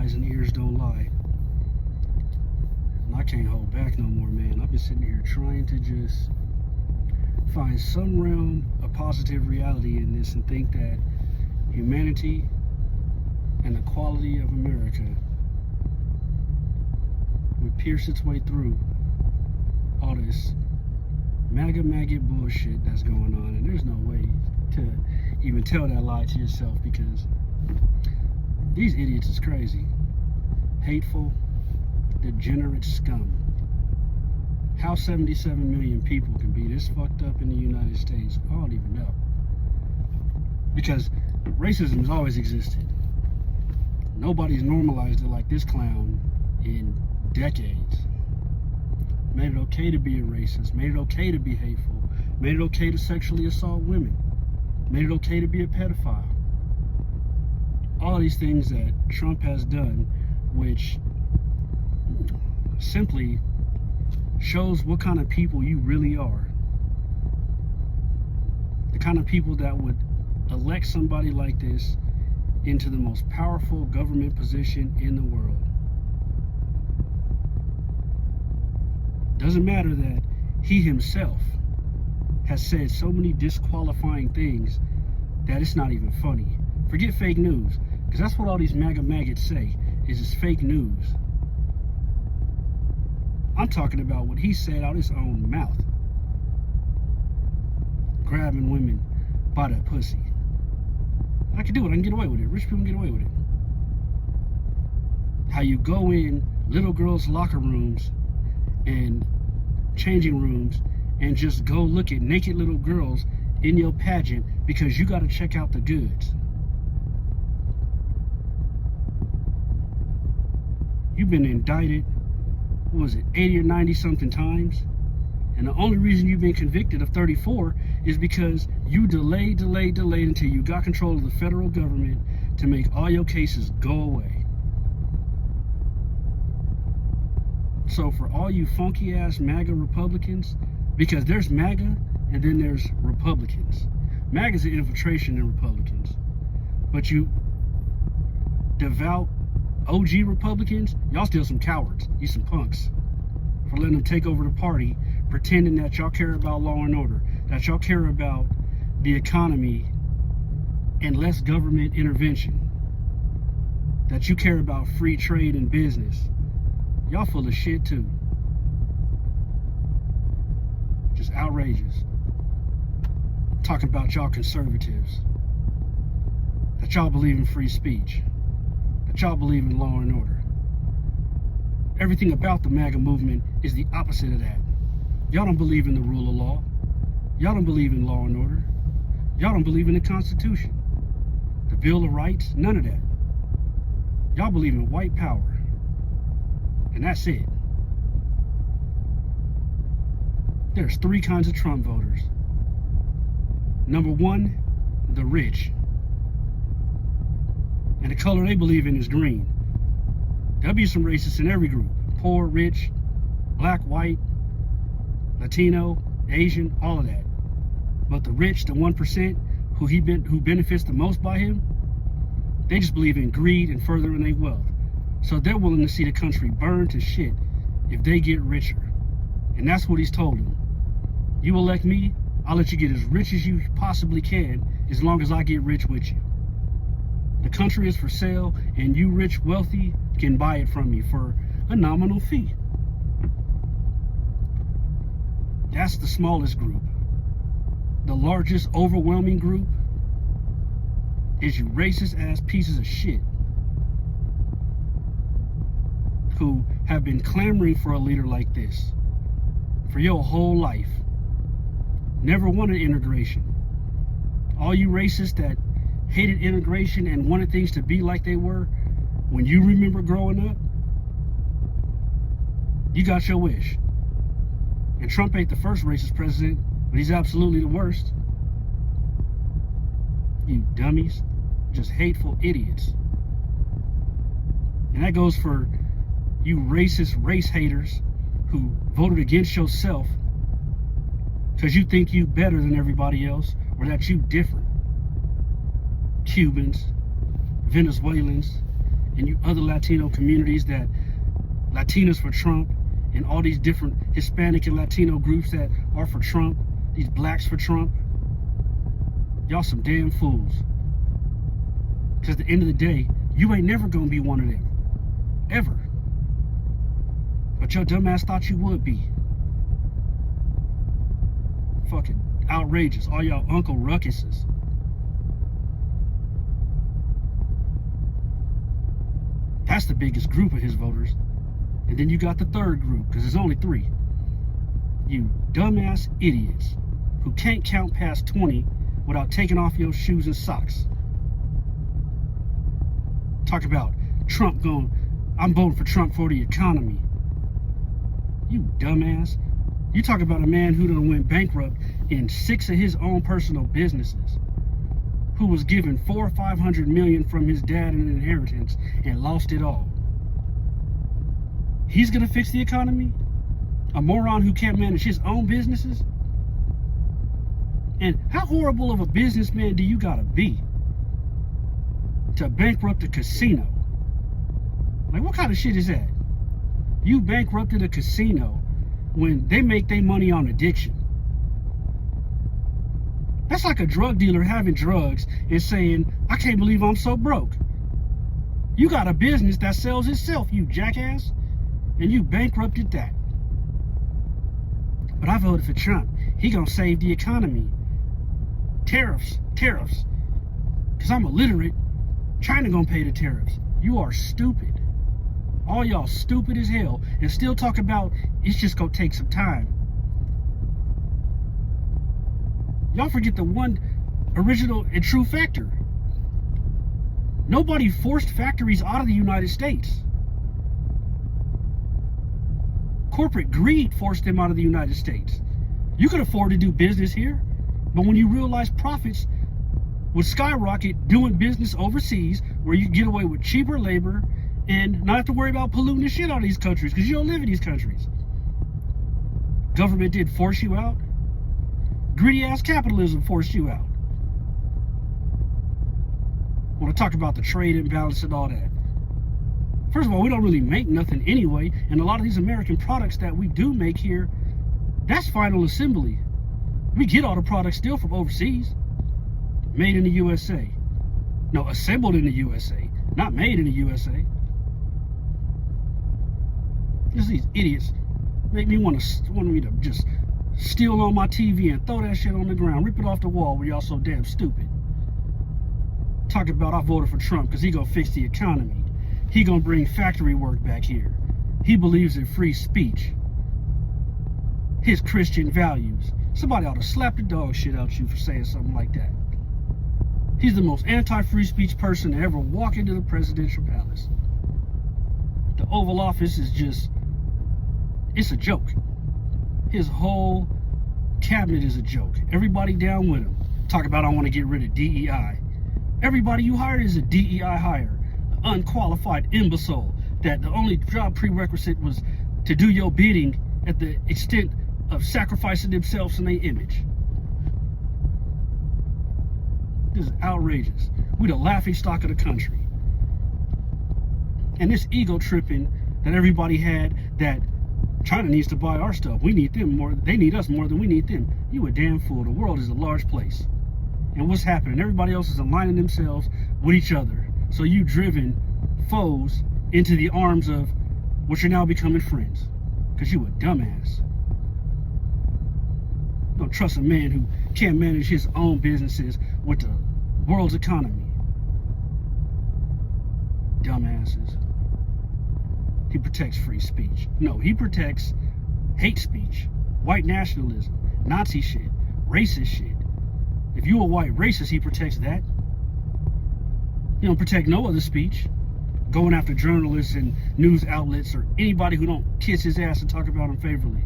eyes and ears don't lie. And I can't hold back no more, man. I've been sitting here trying to just find some realm of positive reality in this and think that humanity and the quality of America would pierce its way through all this MAGA maggot bullshit that's going on. And there's no way to even tell that lie to yourself, because these idiots is crazy. Hateful, degenerate scum. How 77 million people can be this fucked up in the United States, I don't even know. Because racism has always existed. Nobody's normalized it like this clown in decades. Made it okay to be a racist, made it okay to be hateful, made it okay to sexually assault women, made it okay to be a pedophile. All these things that Trump has done, which simply shows what kind of people you really are. The kind of people that would elect somebody like this into the most powerful government position in the world. Doesn't matter that he himself has said so many disqualifying things that it's not even funny. Forget fake news, because that's what all these MAGA maggots say, is it's fake news. I'm talking about what he said out his own mouth. Grabbing women by that pussy. I can do it, I can get away with it. Rich people can get away with it. How you go in little girls' locker rooms and changing rooms and just go look at naked little girls in your pageant because you got to check out the goods. You've been indicted, what was it, 80 or 90 something times, and the only reason you've been convicted of 34 is because you delayed until you got control of the federal government to make all your cases go away. So for all you funky ass MAGA Republicans, because there's MAGA and then there's Republicans. MAGA's an infiltration in Republicans. But you devout OG Republicans, y'all still some cowards. You some punks. For letting them take over the party, pretending that y'all care about law and order, that y'all care about the economy and less government intervention, that you care about free trade and business. Y'all full of shit too. Just outrageous. Talking about y'all conservatives. That y'all believe in free speech. That y'all believe in law and order. Everything about the MAGA movement is the opposite of that. Y'all don't believe in the rule of law. Y'all don't believe in law and order. Y'all don't believe in the Constitution. The Bill of Rights, none of that. Y'all believe in white power. And that's it. There's three kinds of Trump voters. Number one, the rich. And the color they believe in is green. There'll be some racists in every group. Poor, rich, black, white, Latino, Asian, all of that. But the rich, the 1% who benefits the most by him, they just believe in greed and furthering their wealth. So they're willing to see the country burn to shit if they get richer. And that's what he's told them. You elect me, I'll let you get as rich as you possibly can, as long as I get rich with you. The country is for sale, and you rich, wealthy can buy it from me for a nominal fee. That's the smallest group. The largest, overwhelming group is you racist ass pieces of shit who have been clamoring for a leader like this for your whole life. Never wanted integration. All you racists that hated integration and wanted things to be like they were when you remember growing up, you got your wish. And Trump ain't the first racist president, but he's absolutely the worst. You dummies, just hateful idiots. And that goes for you racist race haters who voted against yourself because you think you better than everybody else or that you different. Cubans, Venezuelans, and you other Latino communities that Latinos for Trump, and all these different Hispanic and Latino groups that are for Trump, these blacks for Trump, y'all some damn fools. Because at the end of the day, you ain't never gonna be one of them. Ever. But your dumbass thought you would be. Fucking outrageous. All y'all Uncle Ruckuses. That's the biggest group of his voters. And then you got the third group, because there's only three. You dumbass idiots who can't count past 20 without taking off your shoes and socks. Talk about Trump going, I'm voting for Trump for the economy. You dumbass. You talk about a man who done went bankrupt in 6 of his own personal businesses, who was given $400 or $500 million from his dad in an inheritance and lost it all. He's gonna fix the economy? A moron who can't manage his own businesses? And how horrible of a businessman do you gotta be to bankrupt a casino? Like, what kind of shit is that? You bankrupted a casino when they make their money on addiction. That's like a drug dealer having drugs and saying, I can't believe I'm so broke. You got a business that sells itself, you jackass, and you bankrupted that. But I voted for Trump. He gonna save the economy. Tariffs. Because I'm illiterate. China gonna pay the tariffs. You are stupid. All y'all stupid as hell, and still talk about it's just gonna take some time. Y'all forget the one original and true factor. Nobody forced factories out of the United States. Corporate greed forced them out of the United States. You could afford to do business here, but when you realize profits would skyrocket doing business overseas, where you get away with cheaper labor and not have to worry about polluting the shit out of these countries because you don't live in these countries. Government did force you out. Greedy ass capitalism forced you out. I want to talk about the trade imbalance and all that. First of all, we don't really make nothing anyway, and a lot of these American products that we do make here, that's final assembly. We get all the products still from overseas. Made in the USA. No, assembled in the USA, not made in the USA. Just these idiots make me want me to just steal on my TV and throw that shit on the ground, rip it off the wall where y'all so damn stupid. Talk about I voted for Trump because he gonna fix the economy. He gonna bring factory work back here. He believes in free speech. His Christian values. Somebody ought to slap the dog shit out you for saying something like that. He's the most anti-free speech person to ever walk into the presidential palace. The Oval Office is just, it's a joke. His whole cabinet is a joke. Everybody down with him. Talk about I want to get rid of DEI. Everybody you hired is a DEI hire. An unqualified imbecile that the only job prerequisite was to do your bidding at the extent of sacrificing themselves in their image. This is outrageous. We the laughing stock of the country. And this ego tripping that everybody had, that China needs to buy our stuff. We need them more. They need us more than we need them. You a damn fool. The world is a large place. And what's happening? Everybody else is aligning themselves with each other. So you driven foes into the arms of what you're now becoming friends. Because you a dumbass. Don't trust a man who can't manage his own businesses with the world's economy. Dumbasses. He protects free speech. No, he protects hate speech, white nationalism, Nazi shit, racist shit. If you a white racist, he protects that. He don't protect no other speech. Going after journalists and news outlets or anybody who don't kiss his ass and talk about him favorably.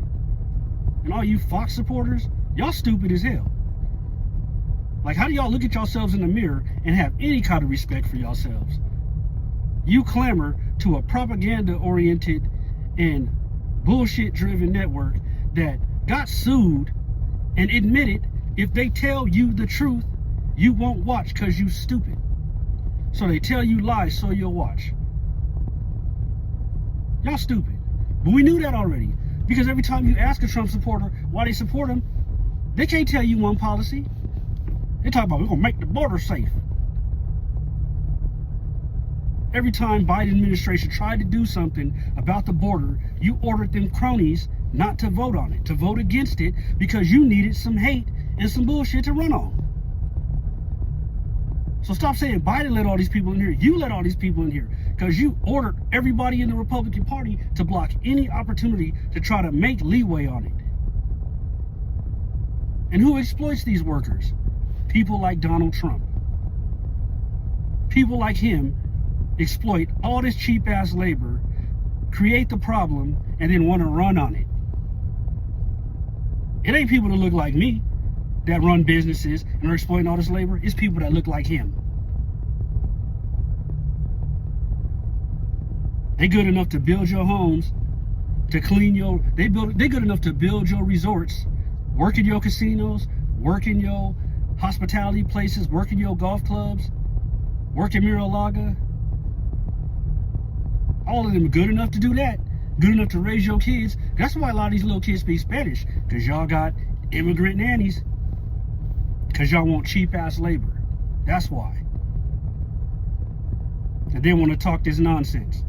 And all you Fox supporters, y'all stupid as hell. Like, how do y'all look at yourselves in the mirror and have any kind of respect for yourselves? You clamor to a propaganda-oriented and bullshit-driven network that got sued and admitted if they tell you the truth, you won't watch because you stupid. So they tell you lies so you'll watch. Y'all stupid. But we knew that already. Because every time you ask a Trump supporter why they support him, they can't tell you one policy. They talk about, we're going to make the border safe. Every time Biden administration tried to do something about the border, you ordered them cronies not to vote on it, to vote against it, because you needed some hate and some bullshit to run on. So stop saying Biden let all these people in here. You let all these people in here because you ordered everybody in the Republican Party to block any opportunity to try to make leeway on it. And who exploits these workers? People like Donald Trump. People like him exploit all this cheap ass labor, create the problem, and then want to run on it. It ain't people that look like me that run businesses and are exploiting all this labor. It's people that look like him. They good enough to build your homes, to clean your, they good enough to build your resorts, work in your casinos, work in your hospitality places, work in your golf clubs, work in Mar-a-Lago. All of them are good enough to do that. Good enough to raise your kids. That's why a lot of these little kids speak Spanish, because y'all got immigrant nannies. Because y'all want cheap ass labor. That's why. And they want to talk this nonsense.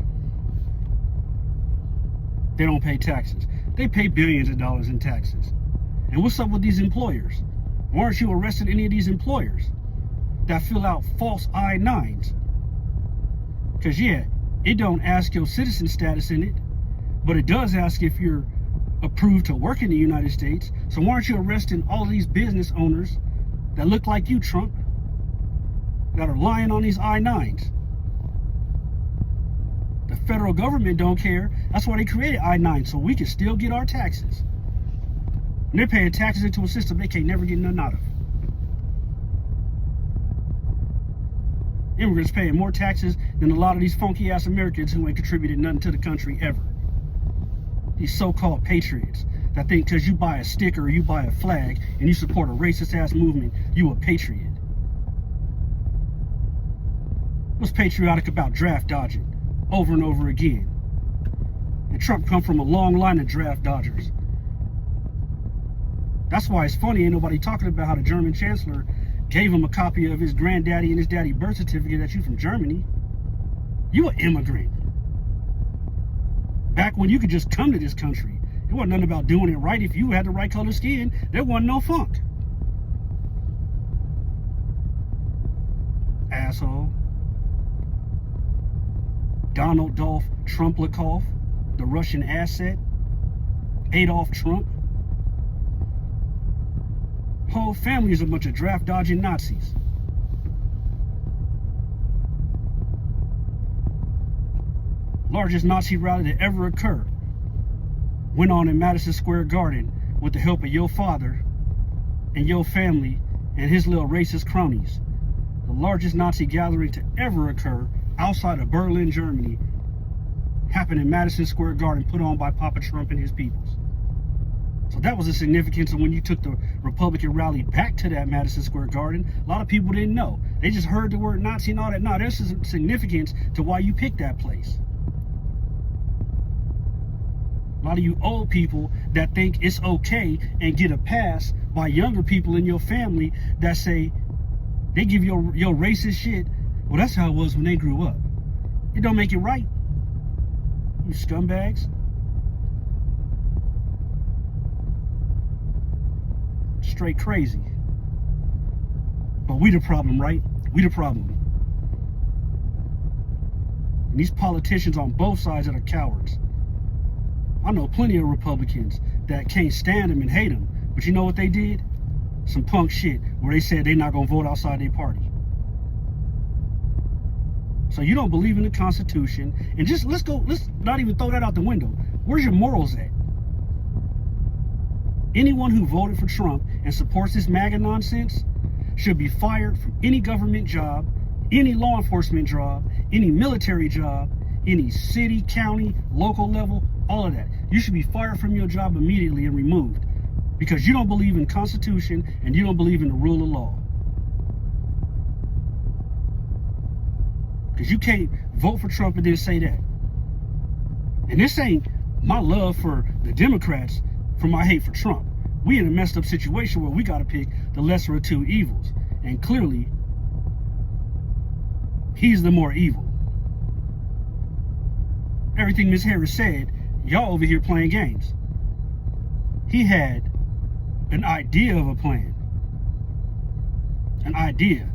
They don't pay taxes. They pay billions of dollars in taxes. And what's up with these employers? Why aren't you arresting any of these employers that fill out false I-9s? Because yeah, it don't ask your citizen status in it, but it does ask if you're approved to work in the United States. So why aren't you arresting all of these business owners that look like you, Trump, that are lying on these I-9s? The federal government don't care. That's why they created I-9, so we can still get our taxes. And they're paying taxes into a system they can't never get nothing out of. Immigrants paying more taxes than a lot of these funky ass Americans who ain't contributed nothing to the country ever. These so-called patriots that think because you buy a sticker or you buy a flag and you support a racist ass movement, you a patriot. What's patriotic about draft dodging over and over again? And Trump come from a long line of draft dodgers. That's why it's funny, ain't nobody talking about how the German chancellor gave him a copy of his granddaddy and his daddy birth certificate that you from Germany. You an immigrant. Back when you could just come to this country. It wasn't nothing about doing it right. If you had the right color skin, there wasn't no funk. Asshole. Donald Dolph Trumplikov, the Russian asset. Adolf Trump. Whole family is a bunch of draft dodging Nazis. Largest Nazi rally to ever occur went on in Madison Square Garden with the help of your father and your family and his little racist cronies. The largest Nazi gathering to ever occur outside of Berlin, Germany, happened in Madison Square Garden, put on by Papa Trump and his peoples. So that was the significance of when you took the Republican rally back to that Madison Square Garden. A lot of people didn't know. They just heard the word Nazi and all that. No, there's some significance to why you picked that place. A lot of you old people that think it's okay and get a pass by younger people in your family that say, they give your racist shit. Well, that's how it was when they grew up. It don't make it right. You scumbags. Straight crazy. But we the problem, right? We the problem. And these politicians on both sides that are cowards. I know plenty of Republicans that can't stand them and hate them. But you know what they did? Some punk shit where they said they're not going to vote outside their party. So you don't believe in the Constitution. And just let's not even throw that out the window. Where's your morals at? Anyone who voted for Trump and supports this MAGA nonsense should be fired from any government job, any law enforcement job, any military job, any city, county, local level, all of that. You should be fired from your job immediately and removed because you don't believe in the Constitution and you don't believe in the rule of law. Because you can't vote for Trump and then say that. And this ain't my love for the Democrats from my hate for Trump. We in a messed up situation where we got to pick the lesser of two evils. And clearly, he's the more evil. Everything Ms. Harris said, y'all over here playing games. He had an idea of a plan. An idea.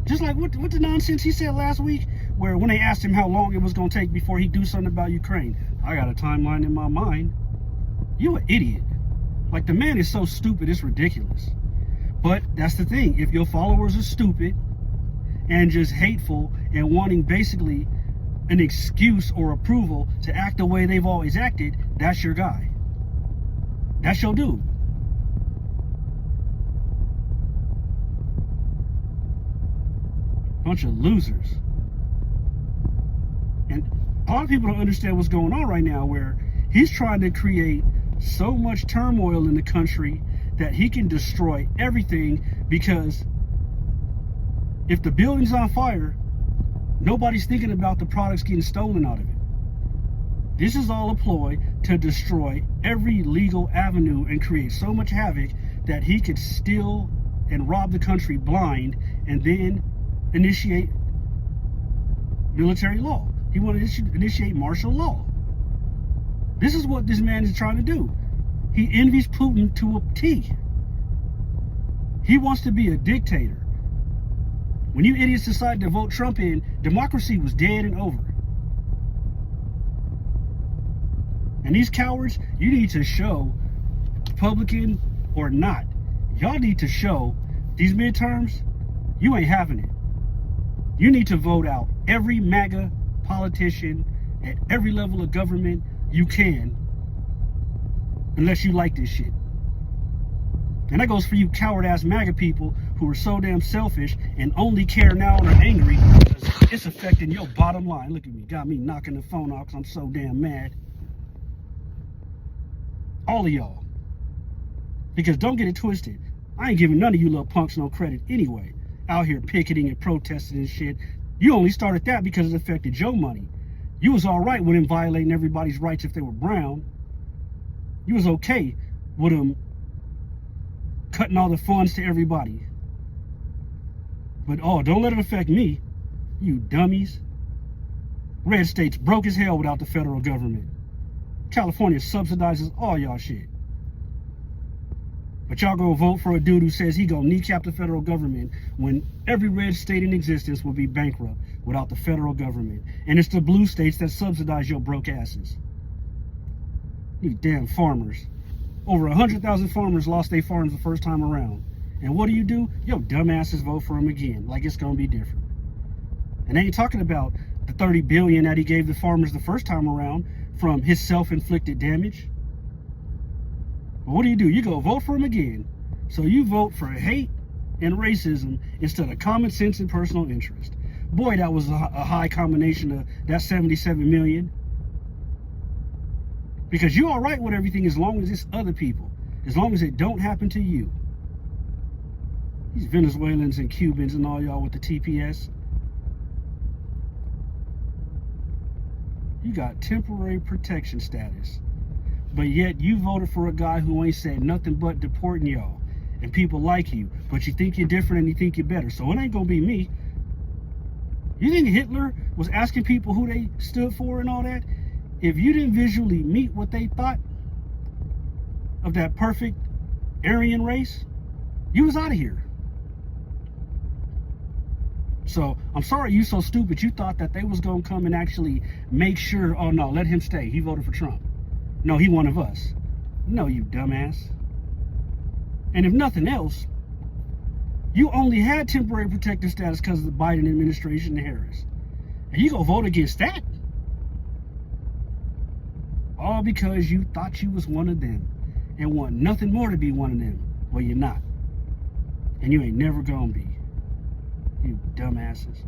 Just like what the nonsense he said last week, where when they asked him how long it was going to take before he do something about Ukraine. I got a timeline in my mind. You an idiot. Like, the man is so stupid, it's ridiculous. But that's the thing. If your followers are stupid and just hateful and wanting basically an excuse or approval to act the way they've always acted, that's your guy. That's your dude. Bunch of losers. And a lot of people don't understand what's going on right now, where he's trying to create so much turmoil in the country that he can destroy everything, because if the building's on fire, nobody's thinking about the products getting stolen out of it. This is all a ploy to destroy every legal avenue and create so much havoc that he could steal and rob the country blind and then initiate military law. He wanted to initiate martial law. This is what this man is trying to do. He envies Putin to a T. He wants to be a dictator. When you idiots decided to vote Trump in, democracy was dead and over. And these cowards, you need to show, Republican or not, y'all need to show these midterms, you ain't having it. You need to vote out every MAGA politician at every level of government you can, unless you like this shit. And that goes for you coward-ass MAGA people who are so damn selfish and only care now and are angry because it's affecting your bottom line. Look at me, got me knocking the phone off because I'm so damn mad. All of y'all. Because don't get it twisted, I ain't giving none of you little punks no credit anyway. Out here picketing and protesting and shit. You only started that because it affected your money. You was all right with him violating everybody's rights if they were brown. You was okay with him cutting all the funds to everybody. But oh, don't let it affect me, you dummies. Red state's broke as hell without the federal government. California subsidizes all y'all shit. But y'all gonna vote for a dude who says he gonna kneecap the federal government when every red state in existence will be bankrupt without the federal government. And it's the blue states that subsidize your broke asses. These damn farmers. Over 100,000 farmers lost their farms the first time around. And what do? Yo, dumbasses vote for him again, like it's gonna be different. And they ain't talking about the $30 billion that he gave the farmers the first time around from his self-inflicted damage. But what do? You go vote for him again. So you vote for hate and racism instead of common sense and personal interest. Boy, that was a high combination of that 77 million. Because you're all right with everything as long as it's other people. As long as it don't happen to you. These Venezuelans and Cubans and all y'all with the TPS. You got temporary protection status. But yet you voted for a guy who ain't said nothing but deporting y'all. And people like you. But you think you're different and you think you're better. So it ain't gonna be me. You think Hitler was asking people who they stood for and all that? If you didn't visually meet what they thought of that perfect Aryan race, you was out of here. So I'm sorry you so stupid you thought that they was gonna come and actually make sure, oh no, let him stay. He voted for Trump. No, he one of us. No, you dumbass. And if nothing else, you only had temporary protective status because of the Biden administration and Harris. And you gonna vote against that? All because you thought you was one of them and want nothing more to be one of them. Well, you're not. And you ain't never gonna be. You dumbasses.